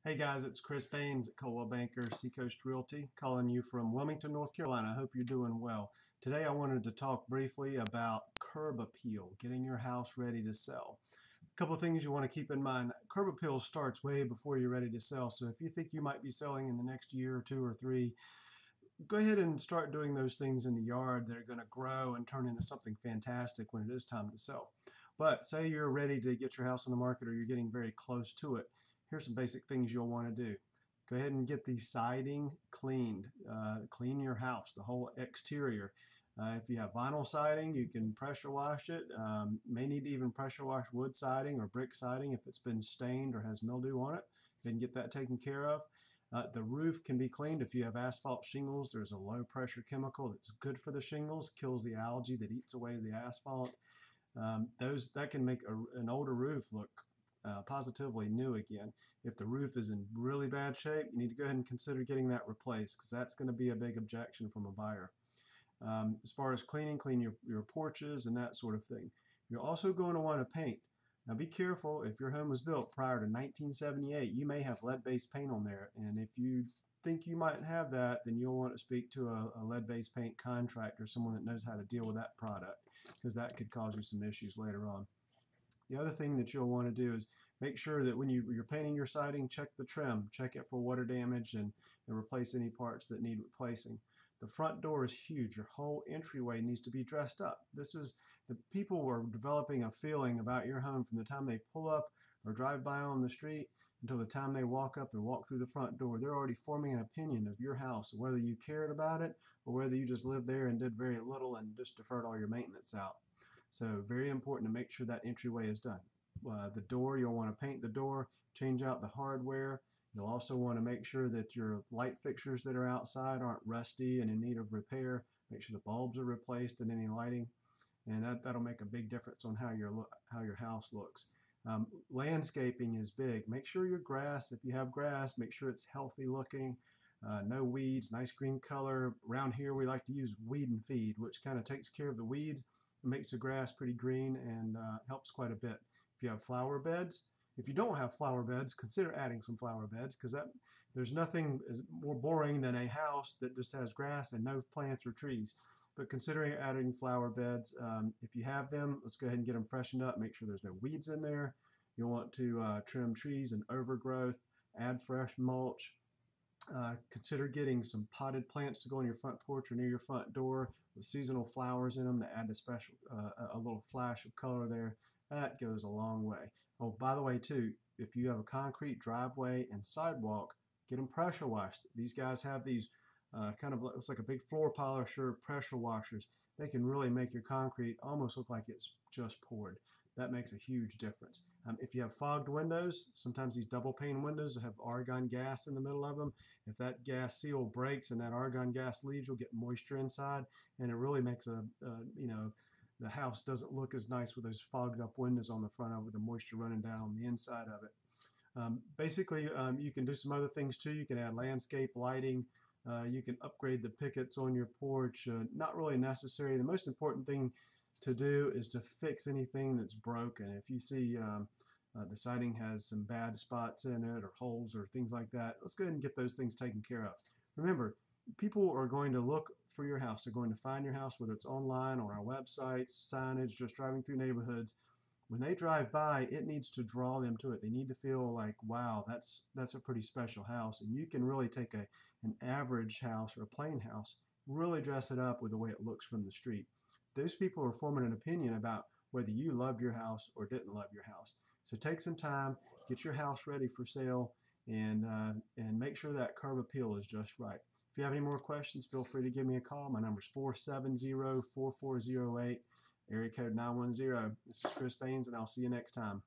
Hey guys, it's Chris Baynes at Coldwell Banker Seacoast Realty, calling you from Wilmington, North Carolina. I hope you're doing well. Today I wanted to talk briefly about curb appeal, getting your house ready to sell. A couple of things you want to keep in mind. Curb appeal starts way before you're ready to sell. So if you think you might be selling in the next year or two or three, go ahead and start doing those things in the yard that are going to grow and turn into something fantastic when it is time to sell. But say you're ready to get your house on the market or you're getting very close to it. Here's some basic things you'll want to do. Go ahead and get the siding cleaned. Clean your house, the whole exterior. If you have vinyl siding, you can pressure wash it. May need to even pressure wash wood siding or brick siding if it's been stained or has mildew on it. Then get that taken care of. The roof can be cleaned. If you have asphalt shingles, there's a low pressure chemical that's good for the shingles, kills the algae that eats away the asphalt. That can make an older roof look positively new again. If the roof is in really bad shape, you need to go ahead and consider getting that replaced because that's going to be a big objection from a buyer. As far as clean your porches and that sort of thing. You're also going to want to paint. Now be careful, if your home was built prior to 1978, you may have lead-based paint on there, and if you think you might have that, then you'll want to speak to a lead-based paint contractor, someone that knows how to deal with that product, because that could cause you some issues later on. The other thing that you'll want to do is make sure that when you're painting your siding, check the trim, check it for water damage, and replace any parts that need replacing. The front door is huge. Your whole entryway needs to be dressed up. The people are developing a feeling about your home from the time they pull up or drive by on the street until the time they walk up and walk through the front door. They're already forming an opinion of your house, whether you cared about it or whether you just lived there and did very little and just deferred all your maintenance out. So very important to make sure that entryway is done. The door, you'll want to paint the door, change out the hardware. You'll also want to make sure that your light fixtures that are outside aren't rusty and in need of repair. Make sure the bulbs are replaced and any lighting, and that'll make a big difference on how your house looks. Landscaping is big. Make sure your grass, if you have grass, make sure it's healthy looking. No weeds, nice green color. Around here we like to use weed and feed, which kind of takes care of the weeds. It makes the grass pretty green and helps quite a bit. If you have flower beds, if you don't have flower beds, consider adding some flower beds because there's nothing more boring than a house that just has grass and no plants or trees. But considering adding flower beds, if you have them, let's go ahead and get them freshened up. Make sure there's no weeds in there. You'll want to trim trees and overgrowth, add fresh mulch. Consider getting some potted plants to go on your front porch or near your front door with seasonal flowers in them to add a little flash of color there. That goes a long way. Oh, by the way, too, if you have a concrete driveway and sidewalk, get them pressure washed. These guys have these it's like a big floor polisher pressure washers. They can really make your concrete almost look like it's just poured. That makes a huge difference. If you have fogged windows, sometimes these double pane windows have argon gas in the middle of them. If that gas seal breaks and that argon gas leaves, you'll get moisture inside, and it really makes the house doesn't look as nice with those fogged up windows on the front of it with the moisture running down on the inside of it. Basically, you can do some other things too. You can add landscape lighting. You can upgrade the pickets on your porch. Not really necessary. The most important thing to do is to fix anything that's broken. If you see the siding has some bad spots in it or holes or things like that, let's go ahead and get those things taken care of. Remember, people are going to look for your house. They're going to find your house, whether it's online or our websites, signage, just driving through neighborhoods. When they drive by, it needs to draw them to it. They need to feel like, wow, that's a pretty special house. And you can really take an average house or a plain house, really dress it up with the way it looks from the street. Those people are forming an opinion about whether you loved your house or didn't love your house. So take some time, get your house ready for sale, and make sure that curb appeal is just right. If you have any more questions, feel free to give me a call. My number is 470-4408, area code 910. This is Chris Baynes, and I'll see you next time.